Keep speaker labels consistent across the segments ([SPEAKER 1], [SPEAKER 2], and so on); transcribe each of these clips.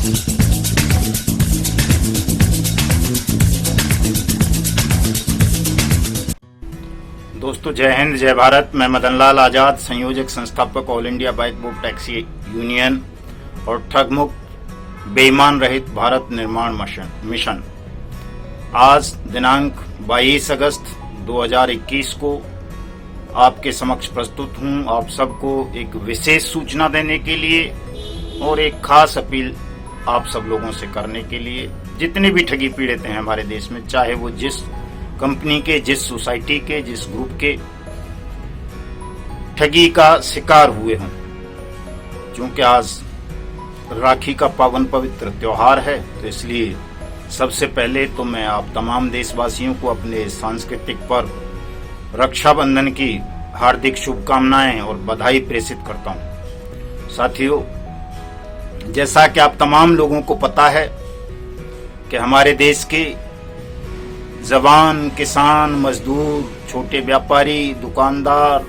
[SPEAKER 1] दोस्तों जय हिंद जय भारत। मैं मदन लाल आजाद, संयोजक संस्थापक all India bike book taxi union और ठग मुक्त बेईमान रहित भारत निर्माण मिशन आज दिनांक 22 अगस्त 2021 को आपके समक्ष प्रस्तुत हूं। आप सबको एक विशेष सूचना देने के लिए और एक खास अपील आप सब लोगों से करने के लिए, जितने भी ठगी पीड़ित हैं हमारे देश में, चाहे वो जिस कंपनी के, जिस सोसाइटी के, जिस ग्रुप के ठगी का शिकार हुए हों। क्योंकि आज राखी का पावन पवित्र त्योहार है, तो इसलिए सबसे पहले तो मैं आप तमाम देशवासियों को अपने सांस्कृतिक पर्व रक्षाबंधन की हार्दिक शुभकामनाएं और बधाई प्रेषित करता हूं। साथियों, जैसा कि आप तमाम लोगों को पता है कि हमारे देश के जवान, किसान, मजदूर, छोटे व्यापारी, दुकानदार,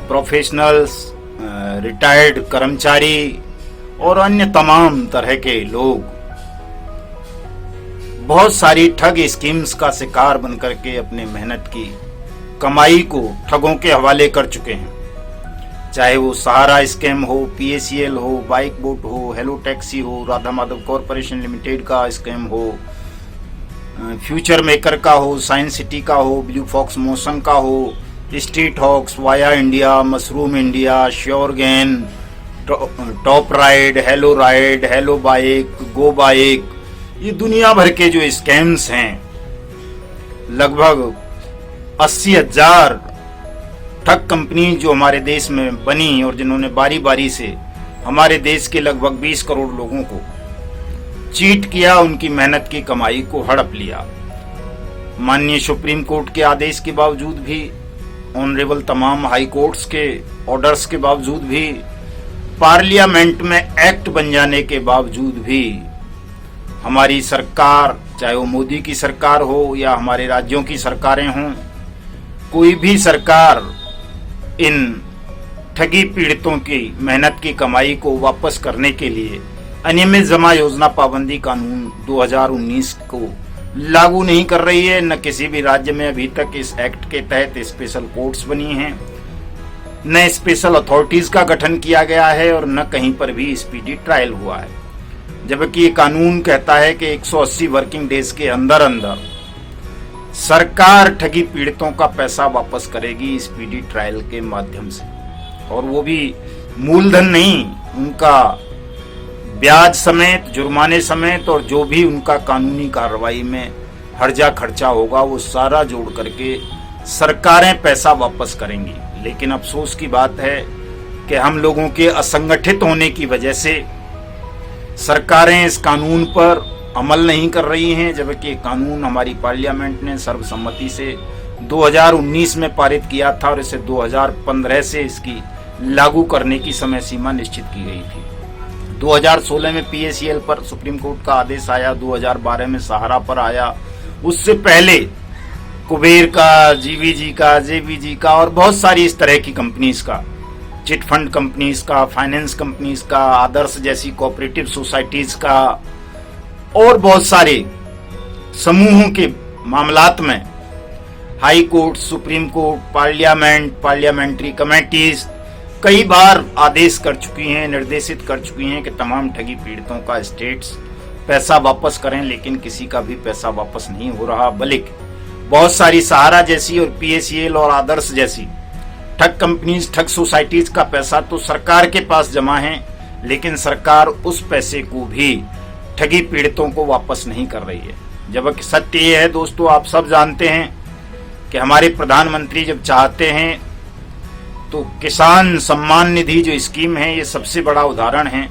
[SPEAKER 1] प्रोफेशनल्स, रिटायर्ड कर्मचारी और अन्य तमाम तरह के लोग बहुत सारी ठग स्कीम्स का शिकार बनकर के अपने मेहनत की कमाई को ठगों के हवाले कर चुके हैं। चाहे वो सहारा स्कैम हो, PACL हो, बाइक बोट हो, हेलो टैक्सी हो, राधा माधव कॉरपोरेशन लिमिटेड का स्कैम हो, फ्यूचर मेकर का हो, साइंस सिटी का हो, ब्लू फॉक्स मोशन का हो, street hawks, via India, mushroom India, sure gain, top ride, hello bike, go bike, ये दुनिया भर के जो स्कैम्स हैं, लगभग 80,000 ठग कंपनी जो हमारे देश में बनी और जिन्होंने बारी बारी से हमारे देश के लगभग 20 करोड़ लोगों को चीट किया, उनकी मेहनत की कमाई को हड़प लिया। माननीय सुप्रीम कोर्ट के आदेश के बावजूद भी, ऑनरेबल तमाम हाई कोर्ट्स के ऑर्डर्स के बावजूद भी, पार्लियामेंट में एक्ट बन जाने के बावजूद भी हमारी सरकार, चाहे वो मोदी की सरकार हो या हमारे राज्यों की सरकारें हों, कोई भी सरकार इन ठगी पीड़ितों की मेहनत की कमाई को वापस करने के लिए अनियमित जमा योजना पाबंदी कानून 2019 को लागू नहीं कर रही है। न किसी भी राज्य में अभी तक इस एक्ट के तहत स्पेशल कोर्ट्स बनी हैं, न स्पेशल अथॉरिटीज का गठन किया गया है और न कहीं पर भी स्पीडी ट्रायल हुआ है। जबकि ये कानून कहता है कि 180 वर्किंग डेज के अंदर अंदर सरकार ठगी पीड़ितों का पैसा वापस करेगी स्पीडी ट्रायल के माध्यम से, और वो भी मूलधन नहीं, उनका ब्याज समेत, जुर्माने समेत और जो भी उनका कानूनी कार्रवाई में हर्जा खर्चा होगा वो सारा जोड़ करके सरकारें पैसा वापस करेंगी। लेकिन अफसोस की बात है कि हम लोगों के असंगठित होने की वजह से सरकारें इस कानून पर अमल नहीं कर रही हैं। जबकि कानून हमारी पार्लियामेंट ने सर्वसम्मति से 2019 में पारित किया था और इसे 2015 से इसकी लागू करने की समय सीमा निश्चित की गई थी। 2016 में PACL पर सुप्रीम कोर्ट का आदेश आया, 2012 में सहारा पर आया, उससे पहले कुबेर का, GVG का, JVG का और बहुत सारी इस तरह की कंपनीज का, चिट फंड कंपनीज का, फाइनेंस कंपनीज का, आदर्श जैसी कोऑपरेटिव सोसाइटीज का और बहुत सारे समूहों के मामलात में high court, supreme court, parliament, parliamentary committees कई बार आदेश कर चुकी हैं, निर्देशित कर चुकी हैं कि तमाम ठगी पीड़ितों का स्टेट्स पैसा वापस करें, लेकिन किसी का भी पैसा वापस नहीं हो रहा। बल्कि बहुत सारी सहारा जैसी और PACL और आदर्श जैसी ठग कंपनीज, ठग सोसाइटीज का पैसा तो सरकार के पास जमा है, लेकिन सरकार उस पैसे को भी ठगी पीड़ितों को वापस नहीं कर रही है। जबकि सत्य ये है दोस्तों, आप सब जानते हैं कि हमारे प्रधानमंत्री जब चाहते हैं तो किसान सम्मान निधि जो स्कीम है, ये सबसे बड़ा उदाहरण है।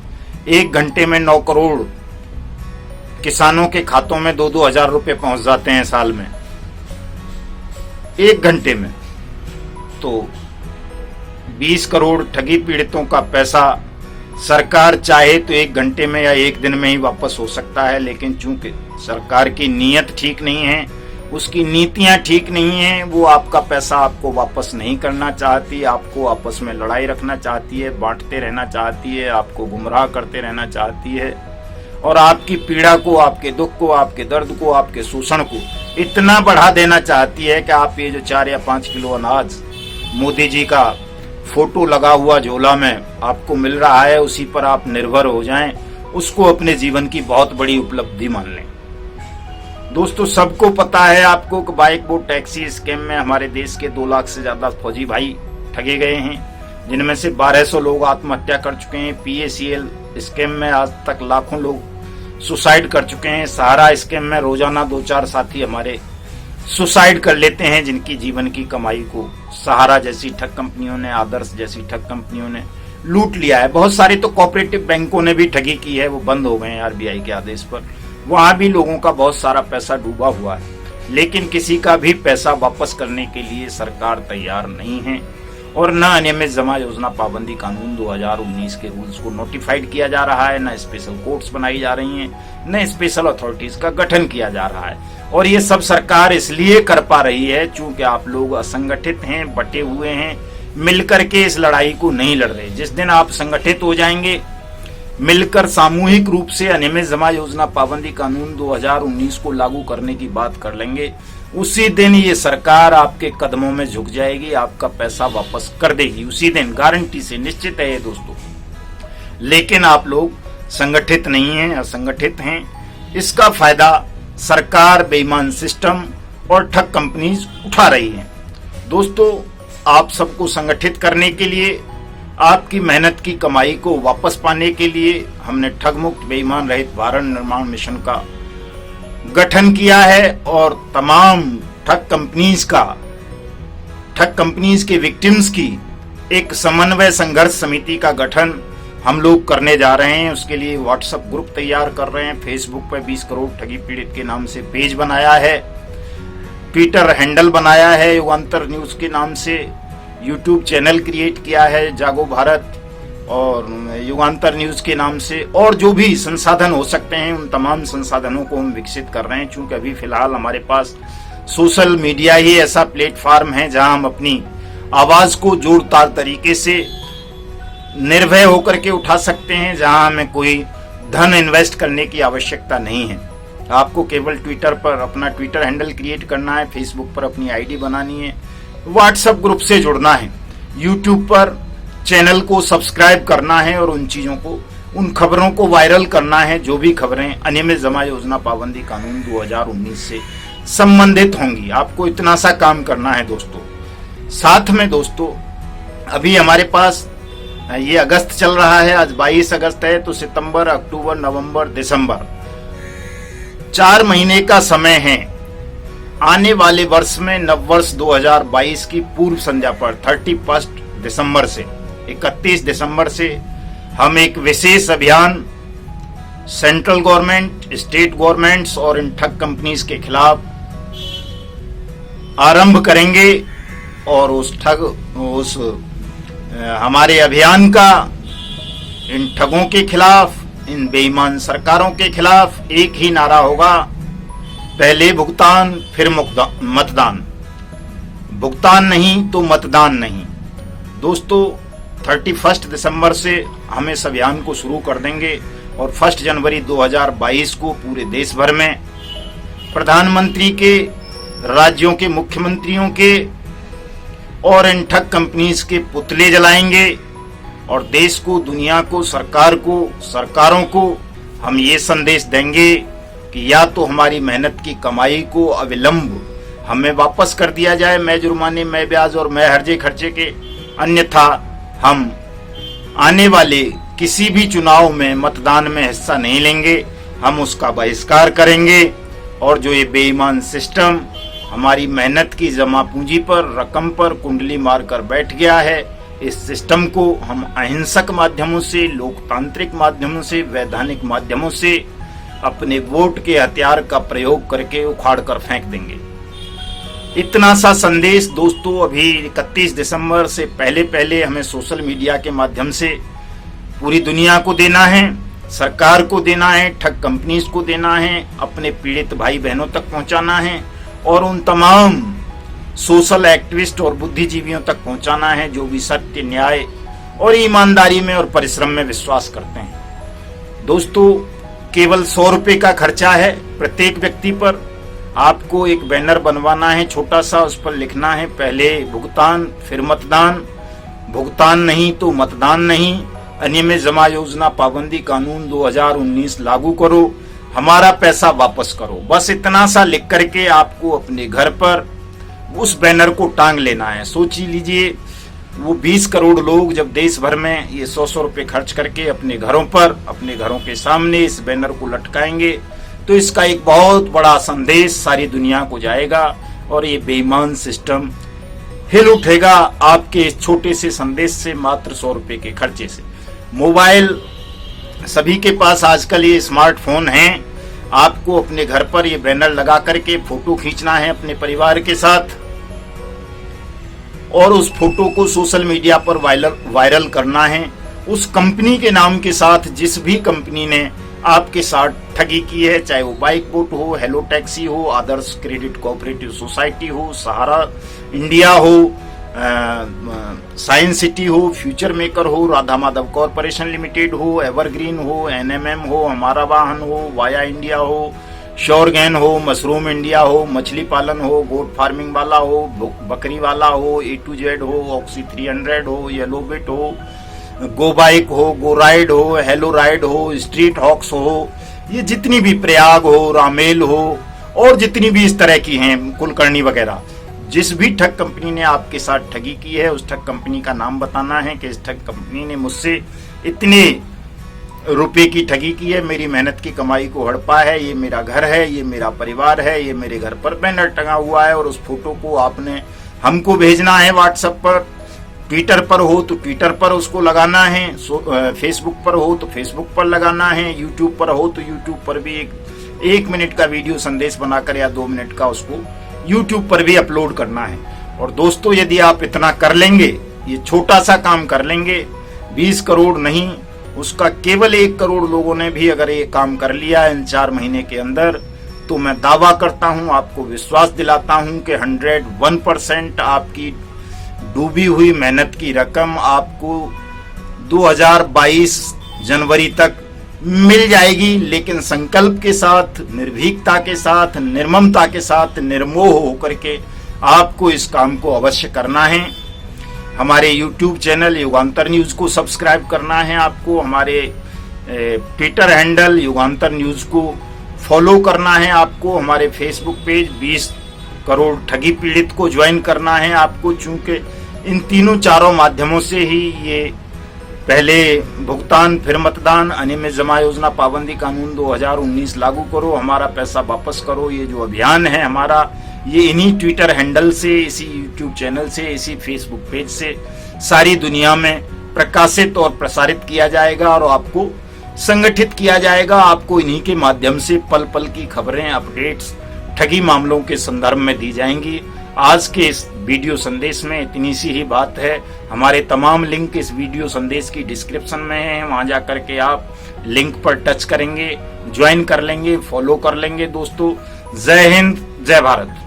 [SPEAKER 1] 1 घंटे में 9 करोड़ किसानों के खातों में 2-2 हजार रुपए पहुंच जाते हैं साल में, 1 घंटे में। तो 20 करोड़ ठगी पीड़ितों का पैसा सरकार चाहे तो 1 घंटे में या 1 दिन में ही वापस हो सकता है, लेकिन चूंकि सरकार की नीयत ठीक नहीं है, उसकी नीतियां ठीक नहीं हैं, वो आपका पैसा आपको वापस नहीं करना चाहती, आपको आपस में लड़ाई रखना चाहती है, बांटते रहना चाहती है, आपको गुमराह करते रहना चाहती है। और आपकी पीड़ा को, आपके दुख को, आपके दर्द को, आपके शोषण को इतना बढ़ा देना चाहती है कि आप ये जो 4 या 5 किलो अनाज मोदी जी का फोटो लगा हुआ झोला में आपको मिल रहा है, उसी पर आप निर्भर हो जाएं, उसको अपने जीवन की बहुत बड़ी उपलब्धि मान लें। दोस्तों, सबको पता है आपको कि बाइक बोट टैक्सी स्कैम में हमारे देश के 2 लाख से ज्यादा फौजी भाई ठगे गए हैं, जिनमें से 1200 लोग आत्महत्या कर चुके हैं। PACL स्कैम में आज तक लाखों लोग सुसाइड कर चुके हैं। सहारा स्कैम में रोजाना 2-4 साथी हमारे सुसाइड कर लेते हैं, जिनकी जीवन की कमाई को सहारा जैसी ठग कंपनियों ने, आदर्श जैसी ठग कंपनियों ने लूट लिया है। बहुत सारी तो कोऑपरेटिव बैंकों ने भी ठगी की है, वो बंद हो गए हैं RBI के आदेश पर। वहां भी लोगों का बहुत सारा पैसा डूबा हुआ है, लेकिन किसी का भी पैसा वापस करने के लिए सरकार तैयार नहीं है। और न अनियमित जमा योजना पाबंदी कानून 2019 के रूल्स को नोटिफाइड किया जा रहा है, न स्पेशल कोर्ट्स बनाई जा रही हैं, न स्पेशल अथॉरिटीज का गठन किया जा रहा है। और ये सब सरकार इसलिए कर पा रही है चूंकि आप लोग असंगठित हैं, बटे हुए हैं, मिलकर के इस लड़ाई को नहीं लड़ रहे। जिस दिन आप संगठित हो जाएंगे, मिलकर सामूहिक रूप से अनियमित जमा योजना पाबंदी कानून 2019 को लागू करने की बात कर लेंगे, उसी दिन ये सरकार आपके कदमों में झुक जाएगी, आपका पैसा वापस कर देगी उसी दिन, गारंटी से, निश्चित है ये दोस्तों। लेकिन आप लोग संगठित नहीं हैं, असंगठित हैं। इसका फायदा सरकार, बेईमान सिस्टम और ठग कंपनीज उठा रही हैं। दोस्तों, आप सबको संगठित करने के लिए, आपकी मेहनत की कमाई को वापस पाने के लिए हमने ठग मुक्त बेईमान रहित भारत निर्माण मिशन का गठन किया है और तमाम ठग कंपनीज के विक्टिम्स की एक समन्वय संघर्ष समिति का गठन हम लोग करने जा रहे हैं। उसके लिए व्हाट्सएप ग्रुप तैयार कर रहे हैं, फेसबुक पर 20 करोड़ ठगी पीड़ित के नाम से पेज बनाया है, ट्विटर हैंडल बनाया है युगांतर न्यूज के नाम से, यूट्यूब चैनल क्रिएट किया है जागो भारत और युगांतर न्यूज के नाम से, और जो भी संसाधन हो सकते हैं उन तमाम संसाधनों को हम विकसित कर रहे हैं। चूंकि अभी फिलहाल हमारे पास सोशल मीडिया ही ऐसा प्लेटफॉर्म है जहां हम अपनी आवाज को जोरदार तरीके से निर्भय होकर के उठा सकते हैं, जहां हमें कोई धन इन्वेस्ट करने की आवश्यकता नहीं है। आपको केवल ट्विटर पर अपना ट्विटर हैंडल क्रिएट करना है, फेसबुक पर अपनी आईडी बनानी है, व्हाट्सएप ग्रुप से जुड़ना है, यूट्यूब पर चैनल को सब्सक्राइब करना है और उन चीजों को, उन खबरों को वायरल करना है जो भी खबरें अनियमित जमा योजना पाबंदी कानून 2019 से संबंधित होंगी। आपको इतना सा काम करना है दोस्तों। साथ में दोस्तों, अभी हमारे पास ये अगस्त चल रहा है, आज 22 अगस्त है, तो सितंबर, अक्टूबर, नवंबर, दिसंबर 4 महीने का समय है। आने वाले वर्ष में नववर्ष 2022 की पूर्व संध्या पर 31 दिसंबर से 31 दिसंबर से हम एक विशेष अभियान सेंट्रल गवर्नमेंट, स्टेट गवर्नमेंट्स और इन ठग कंपनीज के खिलाफ आरंभ करेंगे। और उस हमारे अभियान का इन ठगों के खिलाफ, इन बेईमान सरकारों के खिलाफ एक ही नारा होगा, पहले भुगतान फिर मतदान, भुगतान नहीं तो मतदान नहीं। दोस्तों, 31 दिसंबर से हम इस अभियान को शुरू कर देंगे और 1 जनवरी 2022 को पूरे देश भर में प्रधानमंत्री के, राज्यों के मुख्यमंत्रियों के और इन ठग कंपनीज के पुतले जलाएंगे और देश को, दुनिया को, सरकारों को हम ये संदेश देंगे कि या तो हमारी मेहनत की कमाई को अविलंब हमें वापस कर दिया जाए, मैं जुर्माने, मैं ब्याज और मैं हर्जे खर्चे के, अन्यथा हम आने वाले किसी भी चुनाव में, मतदान में हिस्सा नहीं लेंगे, हम उसका बहिष्कार करेंगे। और जो ये बेईमान सिस्टम हमारी मेहनत की जमा पूंजी पर, रकम पर कुंडली मारकर बैठ गया है, इस सिस्टम को हम अहिंसक माध्यमों से, लोकतांत्रिक माध्यमों से, वैधानिक माध्यमों से अपने वोट के हथियार का प्रयोग करके उखाड़ कर फेंक देंगे। इतना सा संदेश दोस्तों अभी 31 दिसंबर से पहले हमें सोशल मीडिया के माध्यम से पूरी दुनिया को देना है, सरकार को देना है, ठग कंपनीज को देना है, अपने पीड़ित भाई बहनों तक पहुंचाना है और उन तमाम सोशल एक्टिविस्ट और बुद्धिजीवियों तक पहुंचाना है जो भी सत्य, न्याय और ईमानदारी में और परिश्रम में विश्वास करते हैं। दोस्तों, केवल 100 रुपए का खर्चा है प्रत्येक व्यक्ति पर। आपको एक बैनर बनवाना है छोटा सा, उस पर लिखना है पहले भुगतान फिर मतदान, भुगतान नहीं तो मतदान नहीं, अनियमित जमा योजना पाबंदी कानून 2019 लागू करो, हमारा पैसा वापस करो। बस इतना सा लिख करके आपको अपने घर पर उस बैनर को टांग लेना है। सोच लीजिए वो 20 करोड़ लोग जब देश भर में ये 100 रुपए खर्च करके अपने घरों पर, अपने घरों के सामने इस बैनर को लटकाएंगे तो इसका एक बहुत बड़ा संदेश सारी दुनिया को जाएगा और ये बेईमान सिस्टम हिल उठेगा आपके इस छोटे से संदेश से, मात्र 100 रुपए के खर्चे से। मोबाइल सभी के पास आजकल ये स्मार्टफोन हैं। आपको अपने घर पर ये बैनर लगा करके फोटो खींचना है अपने परिवार के साथ और उस फोटो को सोशल मीडिया पर वायरल करना है। उस कंपनी के नाम के साथ, जिस भी कंपनी ने आपके साथ ठगी की है, चाहे वो बाइक बोट हो, हेलो टैक्सी हो, आदर्श क्रेडिट कोऑपरेटिव सोसाइटी हो, सहारा इंडिया हो, साइंस सिटी हो, फ्यूचर मेकर हो, राधा माधव कॉरपोरेशन लिमिटेड हो, एवरग्रीन हो, एनएमएम हो, हमारा वाहन हो, वाया इंडिया हो, श्योरगैन हो, मशरूम इंडिया हो, मछली पालन हो, गोट फार्मिंग वाला हो, बकरी वाला हो, A to Z हो, ऑक्सी 300 हो, येलो बिट हो, गो बाइक हो, गो राइड हो, हेलो राइड हो, स्ट्रीट हॉक्स हो, ये जितनी भी प्रयाग हो, रामेल हो और जितनी भी इस तरह की हैं, कुलकर्णी वगैरह, जिस भी ठग कंपनी ने आपके साथ ठगी की है उस ठग कंपनी का नाम बताना है कि इस ठग कंपनी ने मुझसे इतने रुपए की ठगी की है, मेरी मेहनत की कमाई को हड़पा है, ये मेरा घर है, ये मेरा परिवार है, ये मेरे घर पर बैनर टंगा हुआ है। और उस फोटो को आपने हमको भेजना है व्हाट्सएप पर, ट्विटर पर हो तो ट्विटर पर उसको लगाना है, फेसबुक पर हो तो फेसबुक पर लगाना है, यूट्यूब पर हो तो यूट्यूब पर भी एक मिनट का वीडियो संदेश बनाकर या 2 मिनट का उसको यूट्यूब पर भी अपलोड करना है। और दोस्तों यदि आप इतना कर लेंगे, ये छोटा सा काम कर लेंगे, 20 करोड़ नहीं, उसका केवल 1 करोड़ लोगों ने भी अगर ये काम कर लिया इन 4 महीने के अंदर, तो मैं दावा करता हूं, आपको विश्वास दिलाता हूं कि 101% आपकी डूबी हुई मेहनत की रकम आपको 2022 जनवरी तक मिल जाएगी। लेकिन संकल्प के साथ, निर्भीकता के साथ, निर्ममता के साथ, निर्मोह होकर के आपको इस काम को अवश्य करना है। हमारे YouTube चैनल युगांतर न्यूज को सब्सक्राइब करना है आपको, हमारे ट्विटर हैंडल युगांतर न्यूज को फॉलो करना है आपको, हमारे फेसबुक पेज 20 करोड़ ठगी पीड़ित को ज्वाइन करना है आपको। चूंकि इन तीनों चारों माध्यमों से ही ये पहले भुगतान फिर मतदान, अनियमित जमा योजना पाबंदी कानून 2019 लागू करो, हमारा पैसा वापस करो, ये जो अभियान है हमारा, ये इन्हीं ट्विटर हैंडल से, इसी यूट्यूब चैनल से, इसी फेसबुक पेज से सारी दुनिया में प्रकाशित और प्रसारित किया जाएगा और आपको संगठित किया जाएगा। आपको इन्हीं के माध्यम से पल पल की खबरें, अपडेट्स ठगी मामलों के संदर्भ में दी जाएंगी। आज के इस वीडियो संदेश में इतनी सी ही बात है। हमारे तमाम लिंक इस वीडियो संदेश की डिस्क्रिप्शन में है, वहां जाकर के आप लिंक पर टच करेंगे, ज्वाइन कर लेंगे, फॉलो कर लेंगे। दोस्तों जय हिंद, जय भारत।